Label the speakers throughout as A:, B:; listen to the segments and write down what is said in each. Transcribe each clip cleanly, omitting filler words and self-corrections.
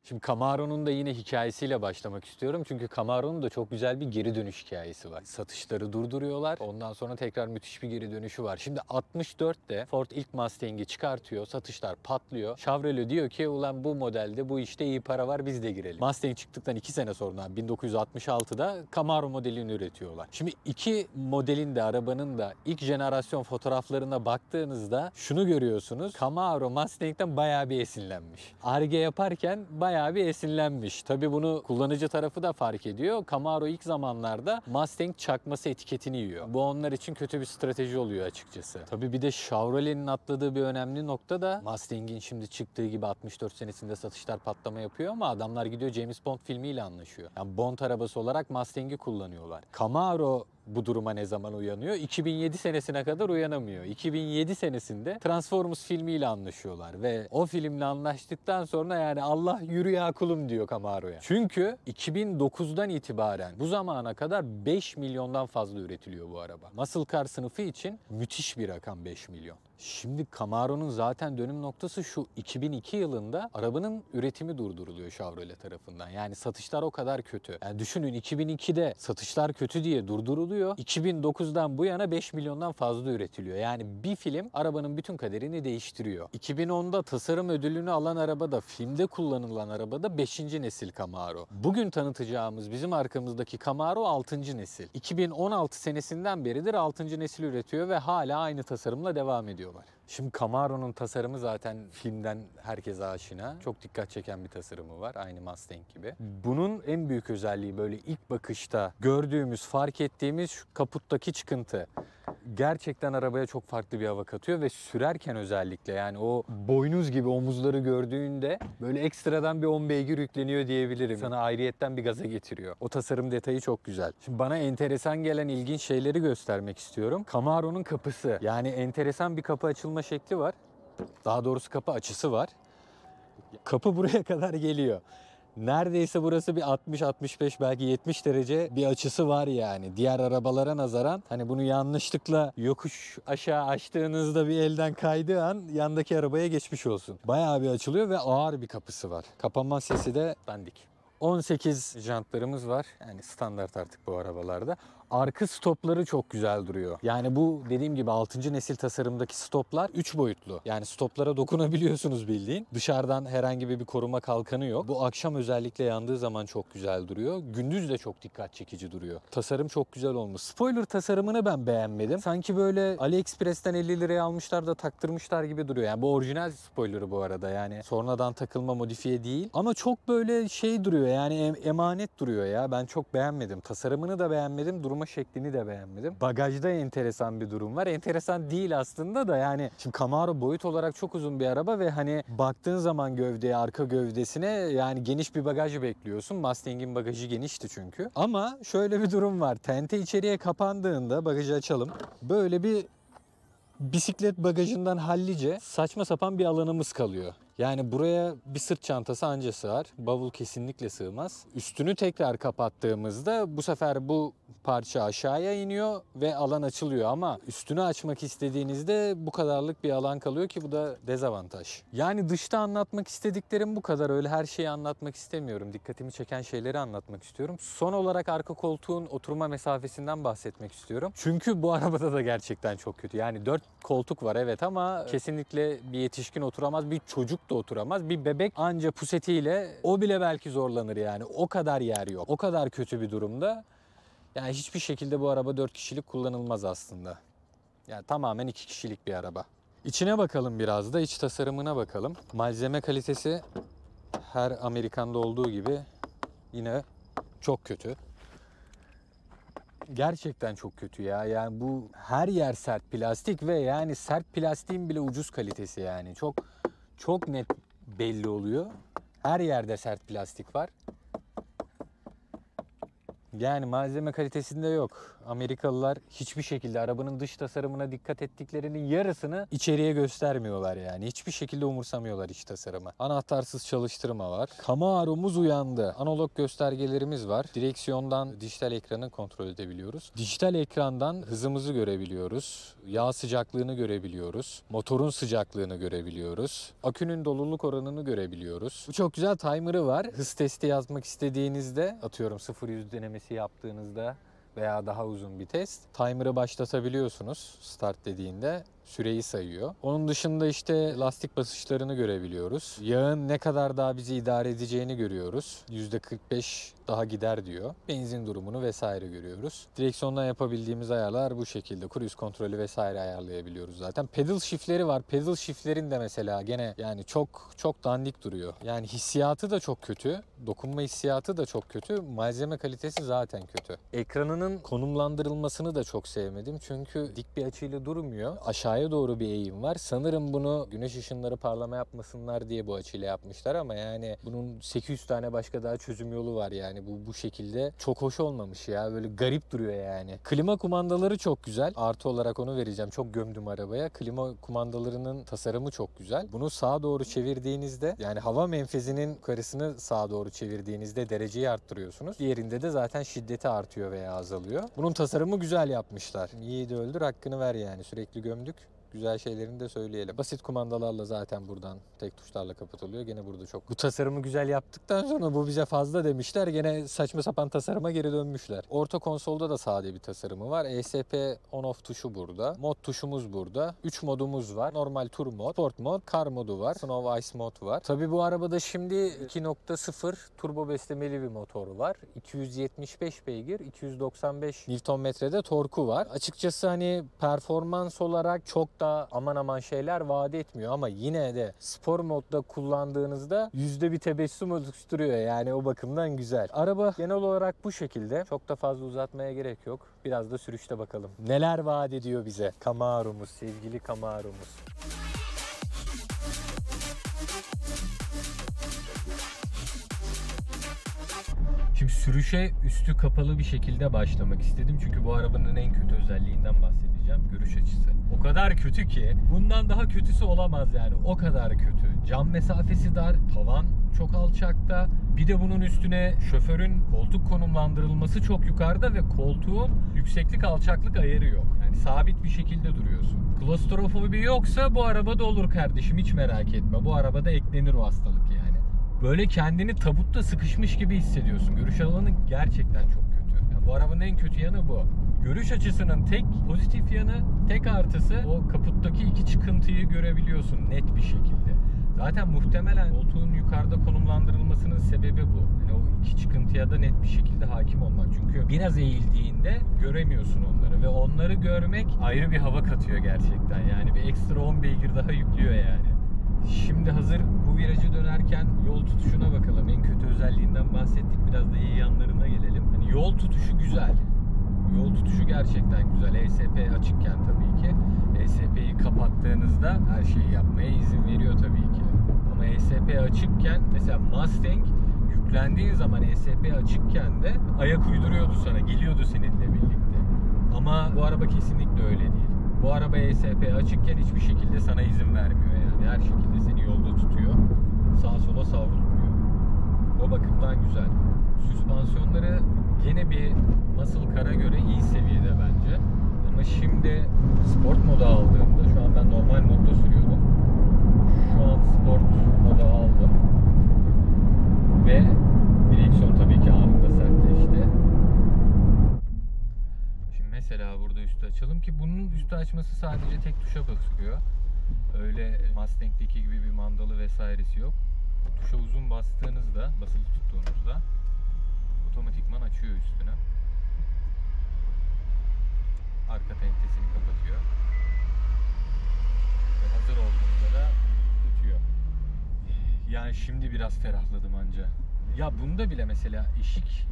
A: Şimdi Camaro'nun da yine hikayesiyle başlamak istiyorum. Çünkü Camaro'nun da çok güzel bir geri dönüş hikayesi var. Satışları durduruyorlar. Ondan sonra tekrar müthiş bir geri dönüşü var. Şimdi 64'te Ford ilk Mustang'i çıkartıyor. Satışlar patlıyor. Chevrolet diyor ki ulan bu modelde bu işte iyi para var, biz de girelim. Mustang çıktıktan 2 sene sonra 1966'da Camaro modelini üretiyorlar. Şimdi iki modelin de arabanın da ilk jenerasyon fotoğraflarına baktığınızda şunu görüyorsunuz. Camaro Mustang'den bayağı bir esinlenmiş. Ar-Ge yaparken bayağı bir esinlenmiş. Tabii bunu kullanıcı tarafı da fark ediyor. Camaro ilk zamanlarda Mustang çakması etiketini yiyor. Bu onlar için kötü bir strateji oluyor açıkçası. Tabii bir de Chevrolet'in atladığı bir önemli nokta da Mustang'in şimdi çıktığı gibi 64 senesinde satışlar patlama yapıyor ama adamlar gidiyor James Bond filmiyle anlaşıyor. Yani Bond arabası olarak Mustang'i kullanıyorlar. Camaro bu duruma ne zaman uyanıyor? 2007 senesine kadar uyanamıyor. 2007 senesinde Transformers filmiyle anlaşıyorlar ve o filmle anlaştıktan sonra yani Allah yürü ya kulum diyor Camaro'ya. Çünkü 2009'dan itibaren bu zamana kadar 5 milyondan fazla üretiliyor bu araba. Muscle car sınıfı için müthiş bir rakam 5 milyon. Şimdi Camaro'nun zaten dönüm noktası şu: 2002 yılında arabanın üretimi durduruluyor Chevrolet tarafından. Yani satışlar o kadar kötü. Yani düşünün, 2002'de satışlar kötü diye durduruluyor. 2009'dan bu yana 5 milyondan fazla üretiliyor. Yani bir film arabanın bütün kaderini değiştiriyor. 2010'da tasarım ödülünü alan araba da, filmde kullanılan araba da 5. nesil Camaro. Bugün tanıtacağımız bizim arkamızdaki Camaro 6. nesil. 2016 senesinden beridir 6. nesil üretiyor ve hala aynı tasarımla devam ediyor. Şimdi Camaro'nun tasarımı zaten filmden herkese aşina. Çok dikkat çeken bir tasarımı var. Aynı Mustang gibi. Bunun en büyük özelliği, böyle ilk bakışta gördüğümüz, fark ettiğimiz şu kaputtaki çıkıntı. Gerçekten arabaya çok farklı bir hava katıyor ve sürerken özellikle, yani o boynuz gibi omuzları gördüğünde böyle ekstradan bir 10 beygir yükleniyor diyebilirim. Sana ayrıyetten bir gaza getiriyor. O tasarım detayı çok güzel. Şimdi bana enteresan gelen ilginç şeyleri göstermek istiyorum. Camaro'nun kapısı. Yani enteresan bir kapı açılma şekli var. Daha doğrusu kapı açısı var. Kapı buraya kadar geliyor. Neredeyse burası bir 60-65 belki 70 derece bir açısı var yani. Diğer arabalara nazaran hani bunu yanlışlıkla yokuş aşağı açtığınızda bir elden kaydığı an yandaki arabaya geçmiş olsun. Bayağı bir açılıyor ve ağır bir kapısı var. Kapanma sesi de dandik. 18 jantlarımız var. Yani standart artık bu arabalarda. Arka stopları çok güzel duruyor. Yani bu dediğim gibi 6. nesil tasarımdaki stoplar 3 boyutlu. Yani stoplara dokunabiliyorsunuz bildiğin. Dışarıdan herhangi bir koruma kalkanı yok. Bu akşam özellikle yandığı zaman çok güzel duruyor. Gündüz de çok dikkat çekici duruyor. Tasarım çok güzel olmuş. Spoiler tasarımını ben beğenmedim. Sanki böyle AliExpress'ten 50 liraya almışlar da taktırmışlar gibi duruyor. Yani bu orijinal spoiler'ı bu arada. Yani sonradan takılma, modifiye değil. Ama çok böyle şey duruyor. Yani emanet duruyor ya. Ben çok beğenmedim. Tasarımını da beğenmedim. Durma şeklini de beğenmedim. Bagajda enteresan bir durum var. Enteresan değil aslında da yani. Şimdi Camaro boyut olarak çok uzun bir araba ve hani baktığın zaman gövdeye, arka gövdesine yani geniş bir bagaj bekliyorsun. Mustang'in bagajı genişti çünkü. Ama şöyle bir durum var. Tente içeriye kapandığında, bagajı açalım. Böyle bir bisiklet bagajından hallice saçma sapan bir alanımız kalıyor. Yani buraya bir sırt çantası anca sığar. Bavul kesinlikle sığmaz. Üstünü tekrar kapattığımızda bu sefer bu parça aşağıya iniyor ve alan açılıyor ama üstünü açmak istediğinizde bu kadarlık bir alan kalıyor ki bu da dezavantaj. Yani dışta anlatmak istediklerim bu kadar. Öyle her şeyi anlatmak istemiyorum. Dikkatimi çeken şeyleri anlatmak istiyorum. Son olarak arka koltuğun oturma mesafesinden bahsetmek istiyorum. Çünkü bu arabada da gerçekten çok kötü. Yani 4 koltuk var evet ama kesinlikle bir yetişkin oturamaz, bir çocuk da oturamaz. Bir bebek anca pusetiyle, o bile belki zorlanır yani. O kadar yer yok. O kadar kötü bir durumda. Yani hiçbir şekilde bu araba 4 kişilik kullanılmaz aslında. Yani tamamen 2 kişilik bir araba. İçine bakalım biraz da, iç tasarımına bakalım. Malzeme kalitesi her Amerikan'da olduğu gibi yine çok kötü. Gerçekten çok kötü ya. Yani bu her yer sert plastik ve yani sert plastiğin bile ucuz kalitesi yani. Çok net belli oluyor. Her yerde sert plastik var. Yani malzeme kalitesinde yok. Amerikalılar hiçbir şekilde arabanın dış tasarımına dikkat ettiklerinin yarısını içeriye göstermiyorlar yani. Hiçbir şekilde umursamıyorlar iç tasarımı. Anahtarsız çalıştırma var. Camaro'muz uyandı. Analog göstergelerimiz var. Direksiyondan dijital ekranı kontrol edebiliyoruz. Dijital ekrandan hızımızı görebiliyoruz. Yağ sıcaklığını görebiliyoruz. Motorun sıcaklığını görebiliyoruz. Akünün doluluk oranını görebiliyoruz. Bu çok güzel timer'ı var. Hız testi yazmak istediğinizde, atıyorum 0-100 denemesi yaptığınızda veya daha uzun bir test, timer'ı başlatabiliyorsunuz start dediğinde. Süreyi sayıyor. Onun dışında işte lastik basışlarını görebiliyoruz. Yağın ne kadar daha bizi idare edeceğini görüyoruz. %45 daha gider diyor. Benzin durumunu vesaire görüyoruz. Direksiyondan yapabildiğimiz ayarlar bu şekilde. Cruise kontrolü vesaire ayarlayabiliyoruz zaten. Pedal shift'leri var. Pedal shift'lerin de mesela gene yani çok dandik duruyor. Yani hissiyatı da çok kötü. Dokunma hissiyatı da çok kötü. Malzeme kalitesi zaten kötü. Ekranının konumlandırılmasını da çok sevmedim. Çünkü dik bir açıyla durmuyor. Aşağıya doğru bir eğim var. Sanırım bunu güneş ışınları parlama yapmasınlar diye bu açıyla yapmışlar ama yani bunun 800 tane başka daha çözüm yolu var yani. Bu şekilde çok hoş olmamış ya. Böyle garip duruyor yani. Klima kumandaları çok güzel. Artı olarak onu vereceğim. Çok gömdüm arabaya. Klima kumandalarının tasarımı çok güzel. Bunu sağa doğru çevirdiğinizde, yani hava menfezinin yukarısını sağa doğru çevirdiğinizde dereceyi arttırıyorsunuz. Diğerinde de zaten şiddeti artıyor veya azalıyor. Bunun tasarımı güzel yapmışlar. Yiğidi öldür, hakkını ver yani. Sürekli gömdük. Güzel şeylerini de söyleyelim. Basit kumandalarla zaten buradan tek tuşlarla kapatılıyor. Gene burada çok. Bu tasarımı güzel yaptıktan sonra bu bize fazla demişler. Gene saçma sapan tasarıma geri dönmüşler. Orta konsolda da sade bir tasarımı var. ESP on-off tuşu burada. Mod tuşumuz burada. 3 modumuz var. Normal tur mod, sport mod, kar modu var. Snow Ice mod var. Tabii bu arabada şimdi 2.0 turbo beslemeli bir motoru var. 275 beygir, 295 Nm'de torku var. Açıkçası hani performans olarak çok da aman şeyler vaat etmiyor ama yine de spor modda kullandığınızda yüzde bir tebessüm oluşturuyor yani, o bakımdan güzel. Araba genel olarak bu şekilde. Çok da fazla uzatmaya gerek yok. Biraz da sürüşte bakalım. Neler vaat ediyor bize Camaro'muz, sevgili Camaro'muz. Şimdi sürüşe üstü kapalı bir şekilde başlamak istedim. Çünkü bu arabanın en kötü özelliğinden bahsedeceğim. Görüş açısı. O kadar kötü ki bundan daha kötüsü olamaz yani. O kadar kötü. Cam mesafesi dar, tavan çok alçakta. Bir de bunun üstüne şoförün koltuk konumlandırılması çok yukarıda ve koltuğun yükseklik alçaklık ayarı yok. Yani sabit bir şekilde duruyorsun. Klostrofobi yoksa bu arabada olur kardeşim, hiç merak etme. Bu arabada eklenir o hastalık yani. Böyle kendini tabutta sıkışmış gibi hissediyorsun. Görüş alanı gerçekten çok kötü. Yani bu arabanın en kötü yanı bu. Görüş açısının tek pozitif yanı, tek artısı o kaputtaki iki çıkıntıyı görebiliyorsun net bir şekilde. Zaten muhtemelen koltuğun yukarıda konumlandırılmasının sebebi bu. Yani o iki çıkıntıya da net bir şekilde hakim olmak. Çünkü biraz eğildiğinde göremiyorsun onları ve onları görmek ayrı bir hava katıyor gerçekten. Yani bir ekstra 10 beygir daha yüklüyor yani. Şimdi hazır bu virajı dönerken yol tutuşuna bakalım. En kötü özelliğinden bahsettik. Biraz da iyi yanlarına gelelim. Hani yol tutuşu güzel. Yol tutuşu gerçekten güzel. ESP açıkken tabii ki. ESP'yi kapattığınızda her şeyi yapmaya izin veriyor tabii ki. Ama ESP açıkken mesela Mustang yüklendiğin zaman ESP açıkken de ayak uyduruyordu sana. Geliyordu seninle birlikte. Ama bu araba kesinlikle öyle değil. Bu araba ESP açıkken hiçbir şekilde sana izin vermiyor yani. Her şekilde seni yolda tutuyor. Sağa sola savrulmuyor. O bakımdan güzel. Süspansiyonları gene bir Muscle Car'a göre iyi seviyede bence. Ama şimdi sport moda aldığımda, şu an ben normal modda sürüyordum. Şu an sport moda aldım. Ve direksiyon tabii ki anında sertleşti. Mesela burada üstü açalım ki bunun üstü açması sadece tek tuşa basıyor. Öyle Mustang'deki gibi bir mandalı vesairesi yok. Tuşa uzun bastığınızda, basılı tuttuğunuzda otomatikman açıyor üstüne. Arka tentesini kapatıyor. Ve hazır olduğunda da tutuyor. Yani şimdi biraz ferahladım anca. Ya bunda bile mesela eşik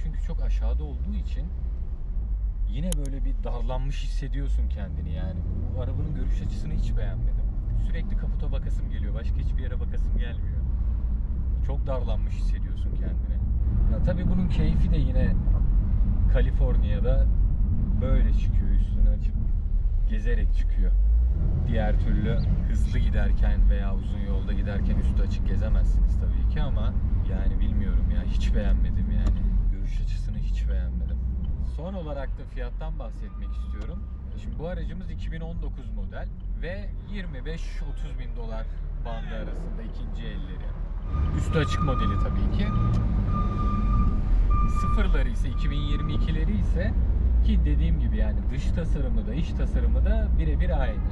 A: çünkü çok aşağıda olduğu için yine böyle bir darlanmış hissediyorsun kendini yani. Bu arabanın görüş açısını hiç beğenmedim. Sürekli kaputa bakasım geliyor. Başka hiçbir yere bakasım gelmiyor. Çok darlanmış hissediyorsun kendini. Ya tabii bunun keyfi de yine Kaliforniya'da böyle çıkıyor, üstünü açıp gezerek çıkıyor. Diğer türlü hızlı giderken veya uzun yolda giderken üstü açık gezemezsiniz tabii ki ama yani bilmiyorum ya, hiç beğenmedim yani. Görüş açısını hiç beğenmedim. Son olarak da fiyattan bahsetmek istiyorum. Şimdi bu aracımız 2019 model ve 25-30 bin dolar bandı arasında ikinci elleri. Üstü açık modeli tabii ki. Sıfırları ise 2022'leri ise, ki dediğim gibi yani dış tasarımı da iç tasarımı da birebir aynı.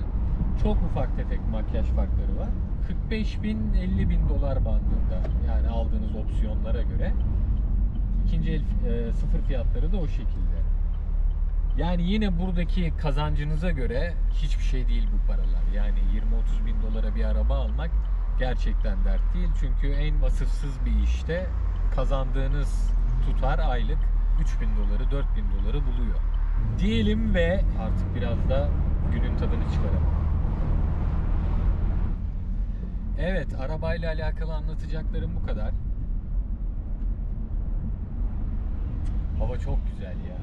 A: Çok ufak tefek makyaj farkları var. 45 bin 50 bin dolar bandında yani aldığınız opsiyonlara göre. İkinci el sıfır fiyatları da o şekilde. Yani yine buradaki kazancınıza göre hiçbir şey değil bu paralar. Yani 20-30 bin dolara bir araba almak gerçekten dert değil. Çünkü en vasıfsız bir işte kazandığınız tutar aylık 3 bin doları, 4 bin doları buluyor. Diyelim ve artık biraz da günün tadını çıkaralım. Evet, arabayla alakalı anlatacaklarım bu kadar. Hava çok güzel ya.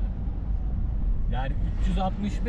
A: Yani 365